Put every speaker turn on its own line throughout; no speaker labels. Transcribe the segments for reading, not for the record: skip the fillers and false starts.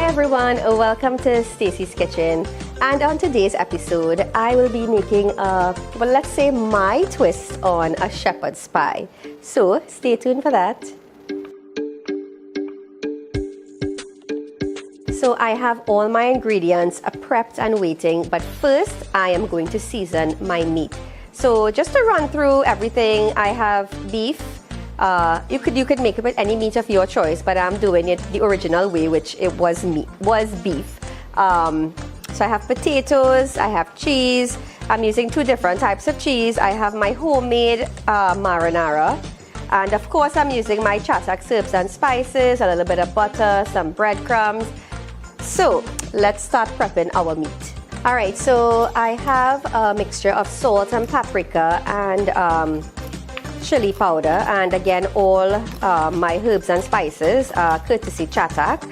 everyone, welcome to Stacy's Kitchen, and on today's episode I will be making let's say my twist on a shepherd's pie. So stay tuned for that. So I have all my ingredients prepped and waiting, but first I am going to season my meat. So just to run through everything, I have beef. You could make it with any meat of your choice, but I'm doing it the original way, which it was beef. So I have potatoes, I have cheese. I'm using two different types of cheese. I have my homemade marinara, and of course I'm using my Chattox herbs and spices, a little bit of butter, some breadcrumbs. So let's start prepping our meat. Alright, so I have a mixture of salt and paprika and chili powder, and again all my herbs and spices, courtesy Chattox.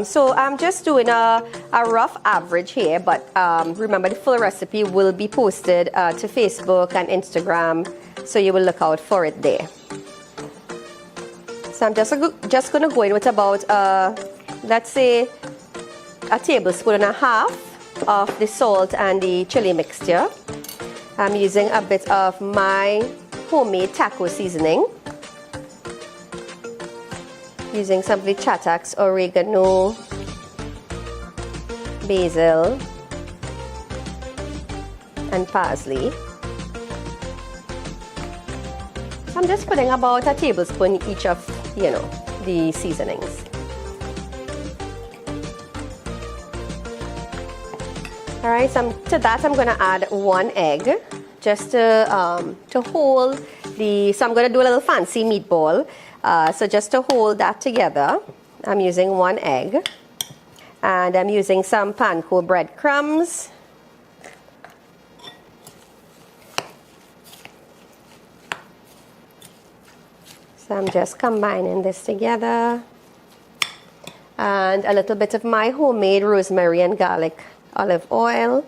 So I'm just doing a rough average here, but remember the full recipe will be posted to Facebook and Instagram, so you will look out for it there. So I'm just going to go in with about let's say a tablespoon and a half of the salt and the chili mixture. I'm using a bit of my homemade taco seasoning, using some of the Chattox oregano, basil, and parsley. I'm just putting about a tablespoon each of, the seasonings. Alright, so to that I'm going to add 1 egg, just to hold so I'm going to do a little fancy meatball. So just to hold that together, I'm using 1 egg, and I'm using some panko breadcrumbs. So I'm just combining this together, and a little bit of my homemade rosemary and garlic olive oil.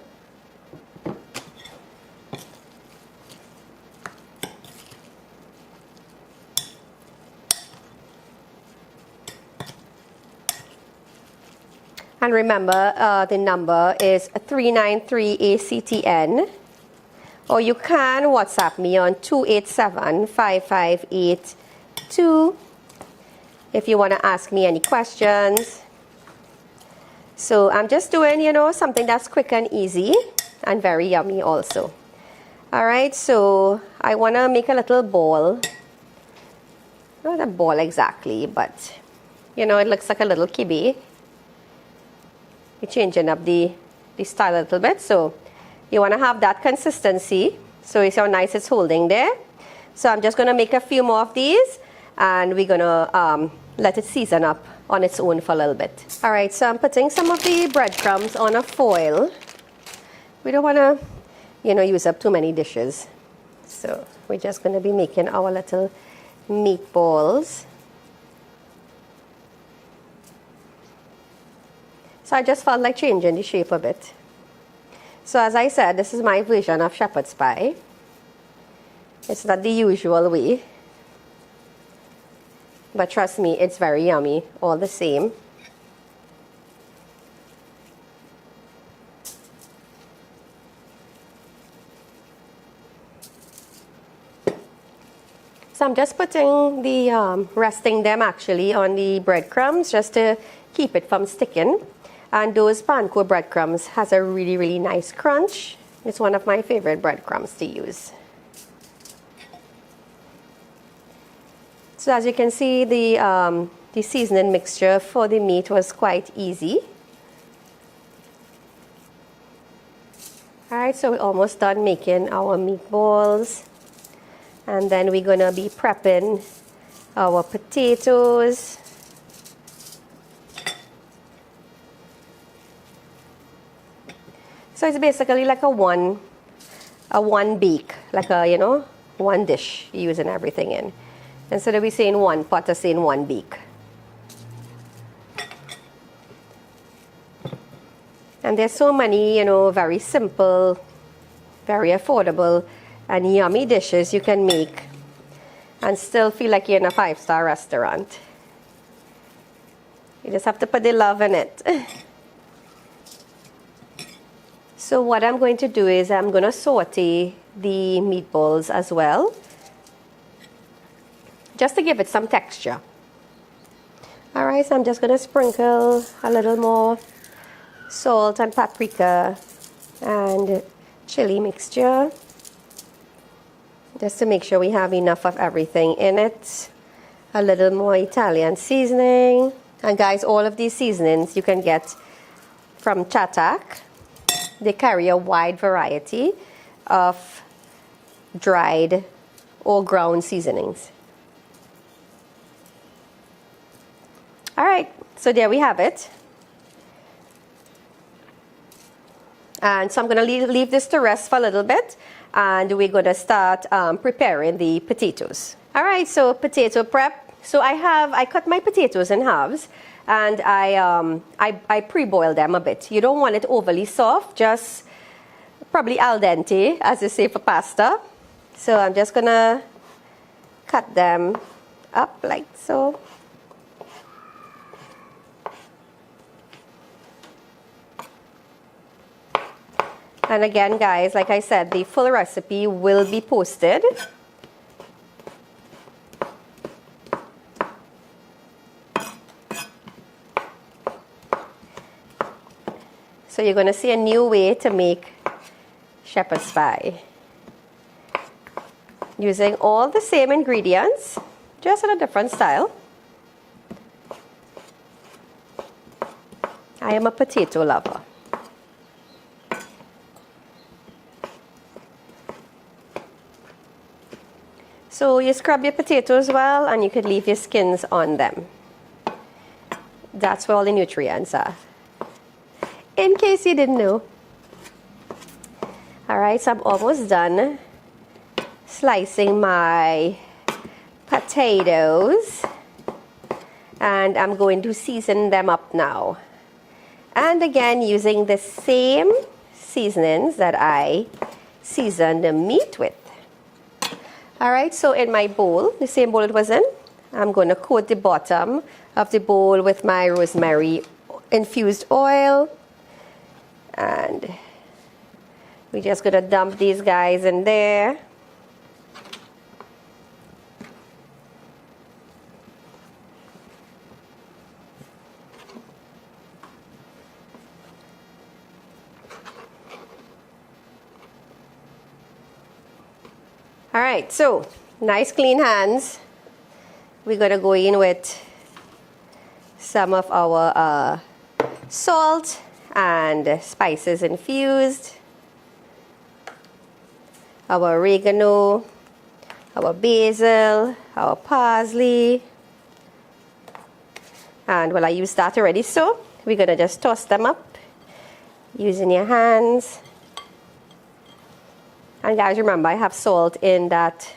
And remember, the number is 393-ACTN, or you can WhatsApp me on 287-5582 if you want to ask me any questions. So I'm just doing, something that's quick and easy and very yummy also. Alright, so I want to make a little ball. Not a ball exactly, but, it looks like a little kibbeh. You're changing up the style a little bit, so you want to have that consistency. So you see how nice it's holding there. So I'm just going to make a few more of these, and we're going to let it season up on its own for a little bit. Alright, so I'm putting some of the breadcrumbs on a foil. We don't want to, use up too many dishes. So we're just going to be making our little meatballs. So I just felt like changing the shape a bit. So as I said, this is my version of shepherd's pie. It's not the usual way, but trust me, it's very yummy all the same. So I'm just putting the, resting them actually on the breadcrumbs just to keep it from sticking. And those panko breadcrumbs has a really, really nice crunch. It's one of my favorite breadcrumbs to use. So as you can see, the seasoning mixture for the meat was quite easy. Alright, so we're almost done making our meatballs. And then we're going to be prepping our potatoes. So it's basically like a one bake, like a, one dish you're using everything in. Instead of we saying one pot, or saying one bake. And there's so many, very simple, very affordable, and yummy dishes you can make and still feel like you're in a 5-star restaurant. You just have to put the love in it. So what I'm going to do is I'm going to saute the meatballs as well, just to give it some texture. All right, so I'm just going to sprinkle a little more salt and paprika and chili mixture, just to make sure we have enough of everything in it. A little more Italian seasoning. And guys, all of these seasonings you can get from Chatak. They carry a wide variety of dried or ground seasonings. All right, so there we have it. And so I'm going to leave this to rest for a little bit, and we're going to start preparing the potatoes. All right, so potato prep. So I cut my potatoes in halves, and I pre-boil them a bit. You don't want it overly soft, just probably al dente, as they say for pasta. So I'm just going to cut them up like so. And again, guys, like I said, the full recipe will be posted. So you're going to see a new way to make shepherd's pie, using all the same ingredients, just in a different style. I am a potato lover. So you scrub your potatoes well, and you could leave your skins on them. That's where all the nutrients are, in case you didn't know. All right, so I'm almost done slicing my potatoes, and I'm going to season them up now. And again, using the same seasonings that I seasoned the meat with. All right, so in my bowl, the same bowl it was in, I'm going to coat the bottom of the bowl with my rosemary infused oil. And we're just going to dump these guys in there. All right, so nice clean hands. We're going to go in with some of our salt and spices infused, our oregano, our basil, our parsley. And well, I used that already, so we're going to just toss them up using your hands. And guys, remember, I have salt in that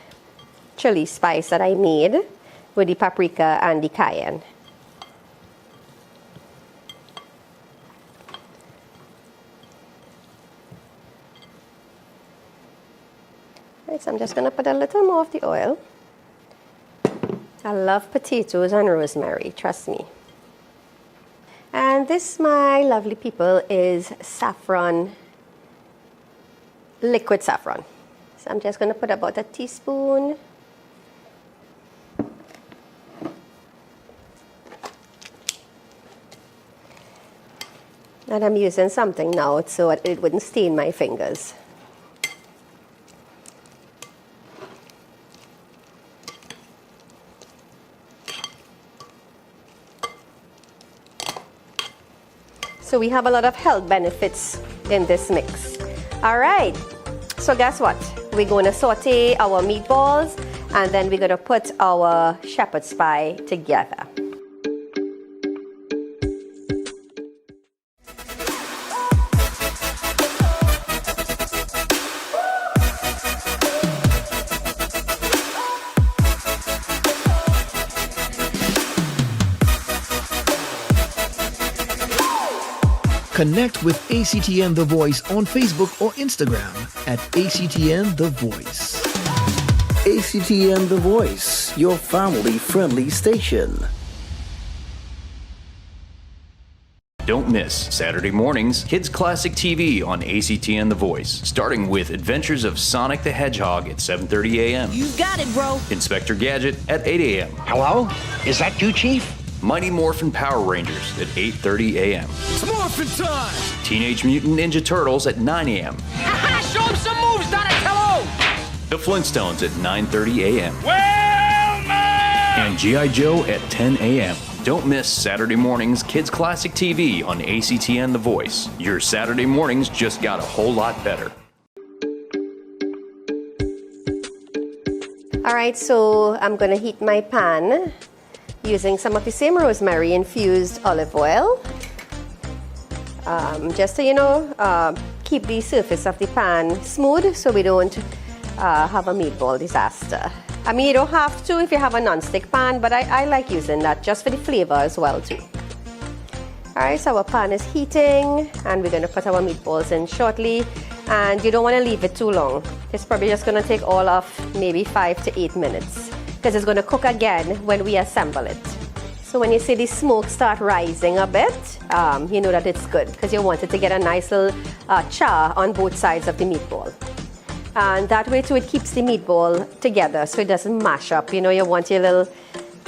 chili spice that I made with the paprika and the cayenne. Right, so I'm just going to put a little more of the oil. I love potatoes and rosemary, trust me. And this, my lovely people, is saffron, liquid saffron. So I'm just going to put about a teaspoon. And I'm using something now so it wouldn't stain my fingers. So we have a lot of health benefits in this mix. All right, so guess what? We're going to saute our meatballs, and then we're going to put our shepherd's pie together.
Connect with ACTN The Voice on Facebook or Instagram at ACTN The Voice.
ACTN The Voice, your family-friendly station.
Don't miss Saturday mornings Kids Classic TV on ACTN The Voice, starting with Adventures of Sonic the Hedgehog at 7:30 a.m.
You got it, bro.
Inspector Gadget at 8 a.m.
Hello? Is that you, Chief?
Mighty Morphin Power Rangers at 8:30 a.m.
It's morphin' time!
Teenage Mutant Ninja Turtles at 9 a.m.
Show him some moves, Donatello!
The Flintstones at 9:30 a.m.
Well, man!
And G.I. Joe at 10 a.m. Don't miss Saturday mornings Kids Classic TV on ACTN The Voice. Your Saturday mornings just got a whole lot better.
All right, so I'm gonna heat my pan using some of the same rosemary infused olive oil. Just to, keep the surface of the pan smooth so we don't have a meatball disaster. I mean, you don't have to if you have a non-stick pan, but I like using that just for the flavor as well too. All right, so our pan is heating and we're gonna put our meatballs in shortly. And you don't wanna leave it too long. It's probably just gonna take all of maybe 5 to 8 minutes because it's gonna cook again when we assemble it. So when you see the smoke start rising a bit, you know that it's good because you want it to get a nice little char on both sides of the meatball. And that way too, it keeps the meatball together so it doesn't mash up. You want your little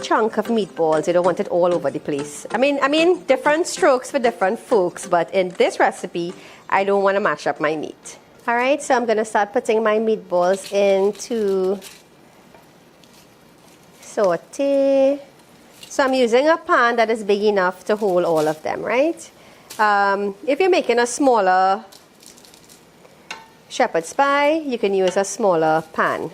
chunk of meatballs. You don't want it all over the place. I mean, different strokes for different folks, but in this recipe, I don't want to mash up my meat. All right, so I'm gonna start putting my meatballs into saute. So I'm using a pan that is big enough to hold all of them, right? If you're making a smaller shepherd's pie, you can use a smaller pan.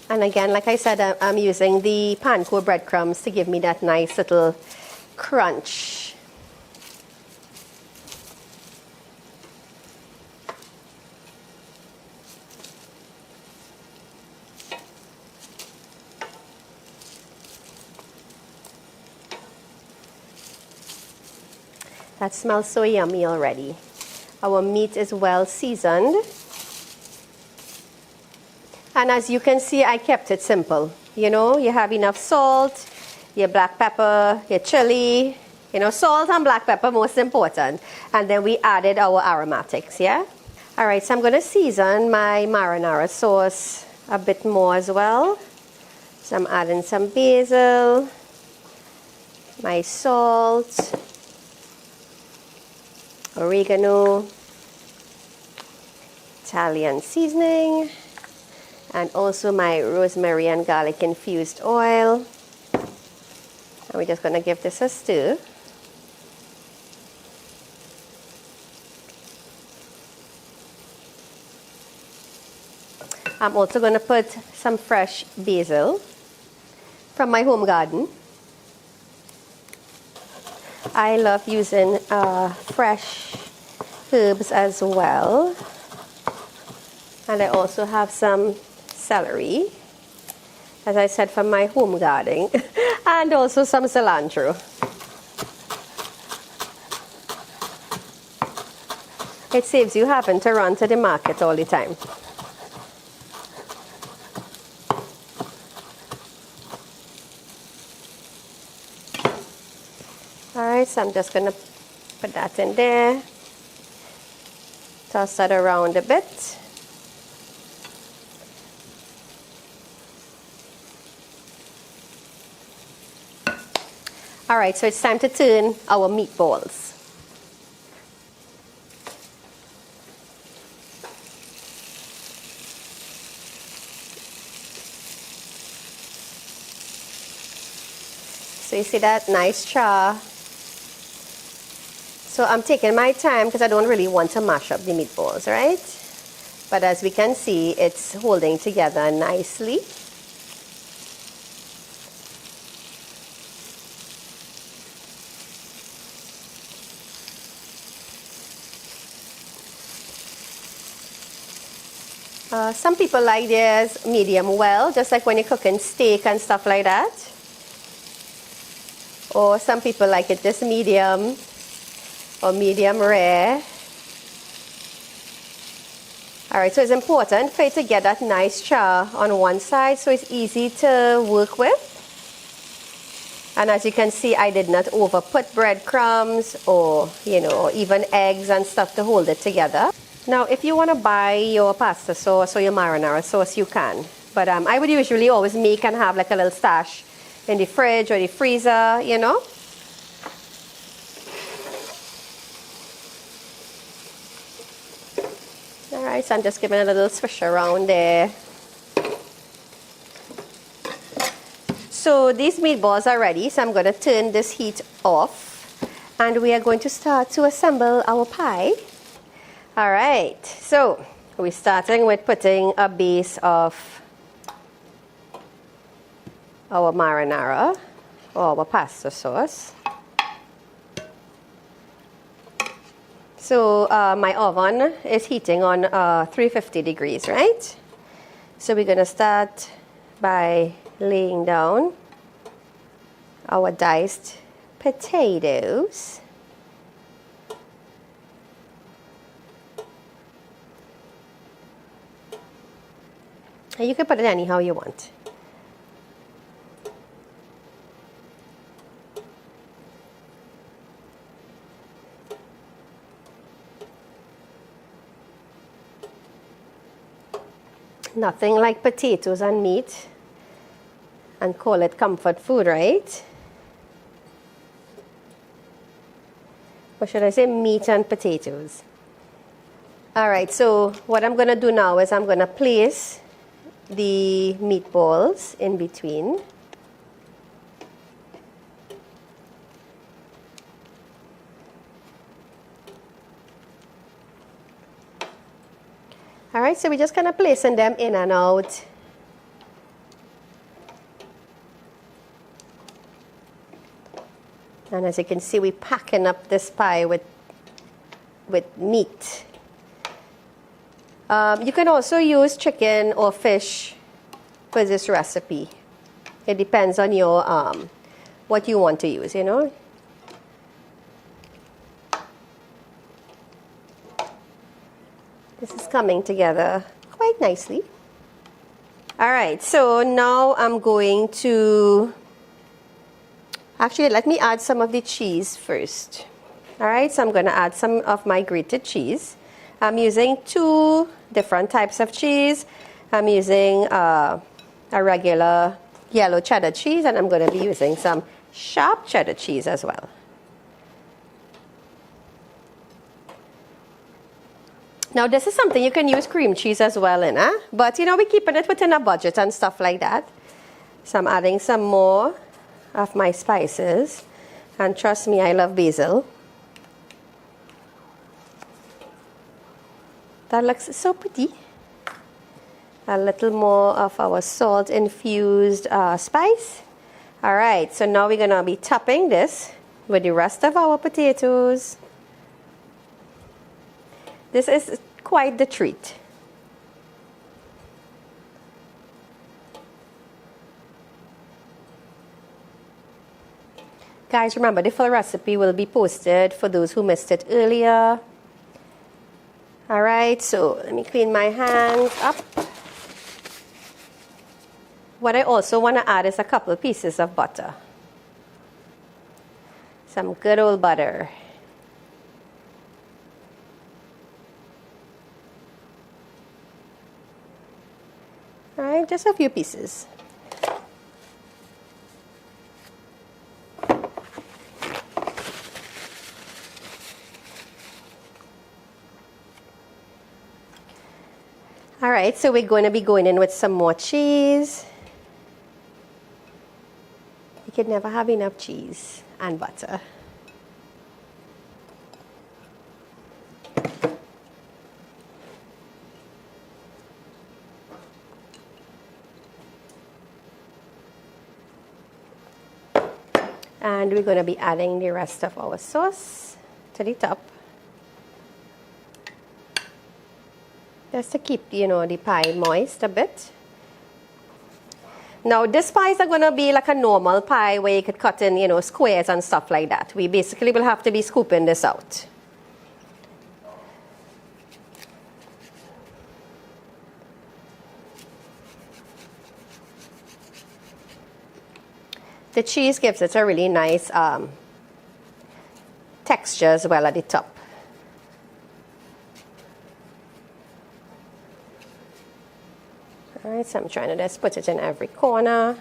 And again, like I said, I'm using the panko breadcrumbs to give me that nice little crunch. That smells so yummy already. Our meat is well seasoned. And as you can see, I kept it simple. You have enough salt, your black pepper, your chili, salt and black pepper, most important. And then we added our aromatics, yeah? All right, so I'm gonna season my marinara sauce a bit more as well. So I'm adding some basil, my salt, oregano, Italian seasoning, and also my rosemary and garlic infused oil. And we're just going to give this a stir. I'm also going to put some fresh basil from my home garden. I love using fresh herbs as well. And I also have some celery, as I said, from my home garden, and also some cilantro. It saves you having to run to the market all the time. Alright, so I'm just going to put that in there, toss that around a bit. Alright, so it's time to turn our meatballs. So you see that nice char. So I'm taking my time because I don't really want to mash up the meatballs, right? But as we can see, it's holding together nicely. Some people like theirs medium well, just like when you're cooking steak and stuff like that. Or some people like it just medium or medium rare. All right, so it's important for you to get that nice char on one side so it's easy to work with. And as you can see, I did not over put breadcrumbs or, or even eggs and stuff to hold it together. Now, if you want to buy your pasta sauce or your marinara sauce, you can. But I would usually always make and have like a little stash in the fridge or the freezer, All right, so I'm just giving it a little swish around there. So these meatballs are ready, so I'm going to turn this heat off. And we are going to start to assemble our pie. All right, so we're starting with putting a base of our marinara or our pasta sauce. So my oven is heating on 350 degrees, right? So we're going to start by laying down our diced potatoes. And you can put it anyhow you want. Nothing like potatoes and meat, and call it comfort food, right? Or should I say meat and potatoes? All right, so what I'm going to do now is I'm going to place the meatballs in between. All right, so we're just kind of placing them in and out. And as you can see, we're packing up this pie with meat. You can also use chicken or fish for this recipe. It depends on your what you want to use, This is coming together quite nicely. All right, so now I'm going to, actually let me add some of the cheese first. All right, so I'm going to add some of my grated cheese. I'm using 2 different types of cheese. I'm using a regular yellow cheddar cheese, and I'm going to be using some sharp cheddar cheese as well. Now, this is something you can use cream cheese as well in, but we're keeping it within a budget and stuff like that. So I'm adding some more of my spices, and trust me, I love basil. That looks so pretty. A little more of our salt-infused spice. All right, so now we're going to be topping this with the rest of our potatoes. This is quite the treat. Guys, remember, the full recipe will be posted for those who missed it earlier. All right, so let me clean my hands up. What I also want to add is a couple of pieces of butter. Some good old butter. All right, just a few pieces. All right, so we're going to be going in with some more cheese. You could never have enough cheese and butter. And we're going to be adding the rest of our sauce to the top. Just to keep, the pie moist a bit. Now, this pie is not going to be like a normal pie where you could cut in, squares and stuff like that. We basically will have to be scooping this out. The cheese gives it a really nice texture as well at the top. All right, so I'm trying to just put it in every corner.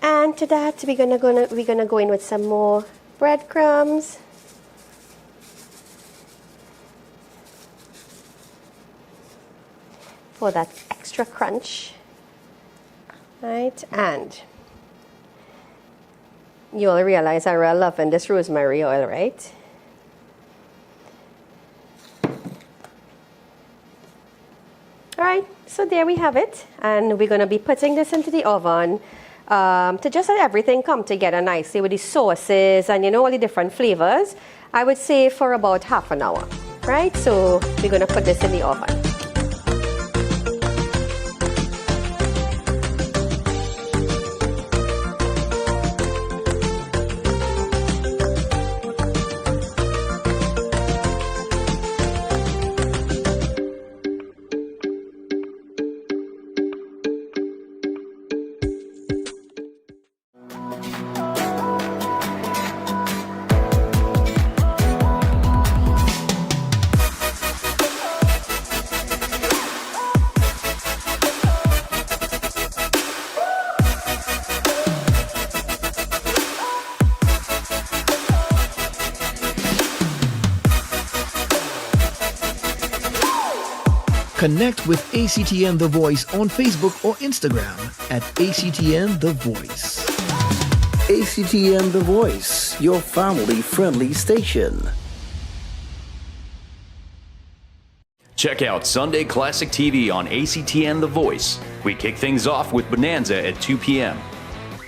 And to that, we're gonna go in with some more breadcrumbs. For that extra crunch. Right, and you'll realize I really love this rosemary oil, right? All right, so there we have it. And we're gonna be putting this into the oven to just let everything come together nicely with the sauces and all the different flavors. I would say for about half an hour, right? So we're gonna put this in the oven.
Connect with ACTN The Voice on Facebook or Instagram at ACTN The Voice.
ACTN The Voice, your family-friendly station.
Check out Sunday Classic TV on ACTN The Voice. We kick things off with Bonanza at 2 p.m.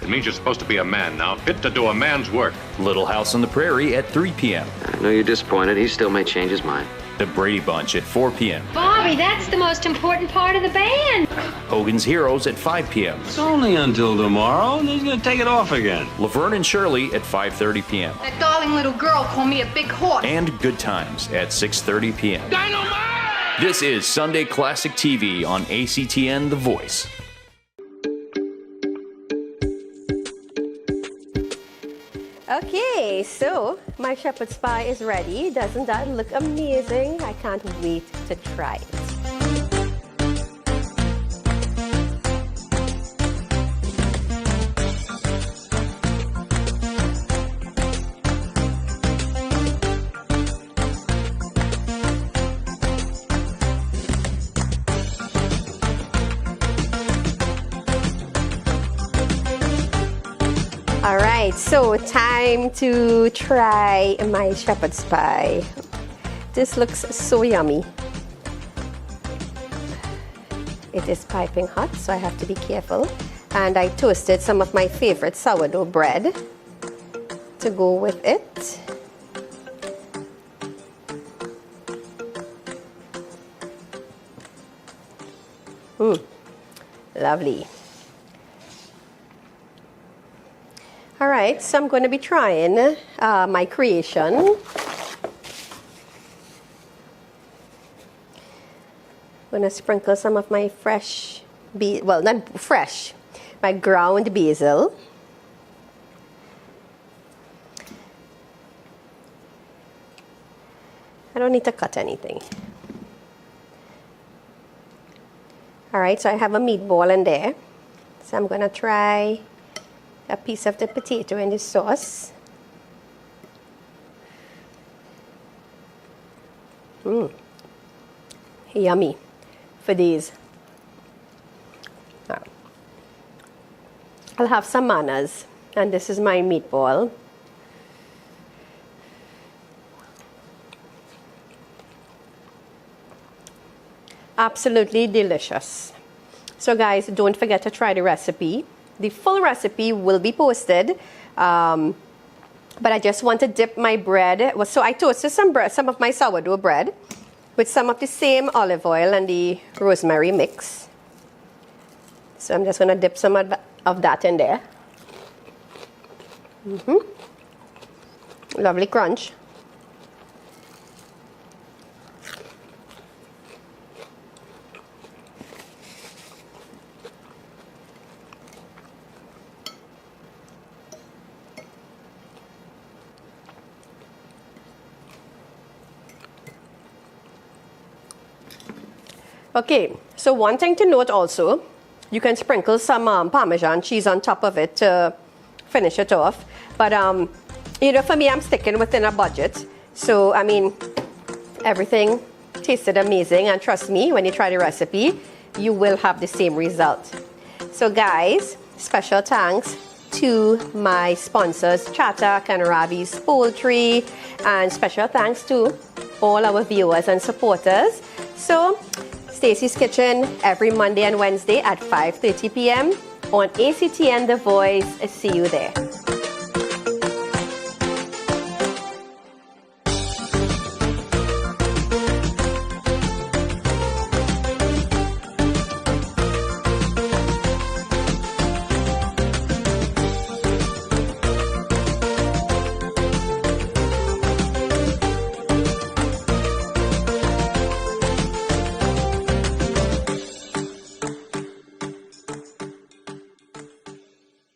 It means you're supposed to be a man now, fit to do a man's work.
Little House on the Prairie at 3 p.m.
I know you're disappointed. He still may change his mind.
The Brady Bunch at 4 p.m.
Bobby, that's the most important part of the band.
Hogan's Heroes at 5 p.m.
It's only until tomorrow, and he's going to take it off again.
Laverne and Shirley at 5:30 p.m.
That darling little girl called me a big horse.
And Good Times at 6:30 p.m.
Dynamite!
This is Sunday Classic TV on ACTN The Voice.
Okay, so my shepherd's pie is ready. Doesn't that look amazing? I can't wait to try it. All right, so time to try my shepherd's pie. This looks so yummy. It is piping hot, so I have to be careful. And I toasted some of my favorite sourdough bread to go with it. Lovely. All right, so I'm going to be trying my creation. I'm going to sprinkle some of my fresh, well, not fresh, my ground basil. I don't need to cut anything. All right, so I have a meatball in there. So I'm going to try a piece of the potato in the sauce. Yummy for these. I'll have some manners, and this is my meatball. Absolutely delicious. So guys, don't forget to try the recipe. The full recipe will be posted, but I just want to dip my bread. So I toasted some of my sourdough bread with some of the same olive oil and the rosemary mix. So I'm just going to dip some of that in there. Lovely crunch. Okay, so one thing to note also, you can sprinkle some Parmesan cheese on top of it to finish it off. But, you know, for me, I'm sticking within a budget. So, I mean, everything tasted amazing. And trust me, when you try the recipe, you will have the same result. So, guys, special thanks to my sponsors, Chatak and Ravi's Poultry. And special thanks to all our viewers and supporters. So, Stacy's Kitchen every Monday and Wednesday at 5:30 p.m. on ACTN The Voice. See you there.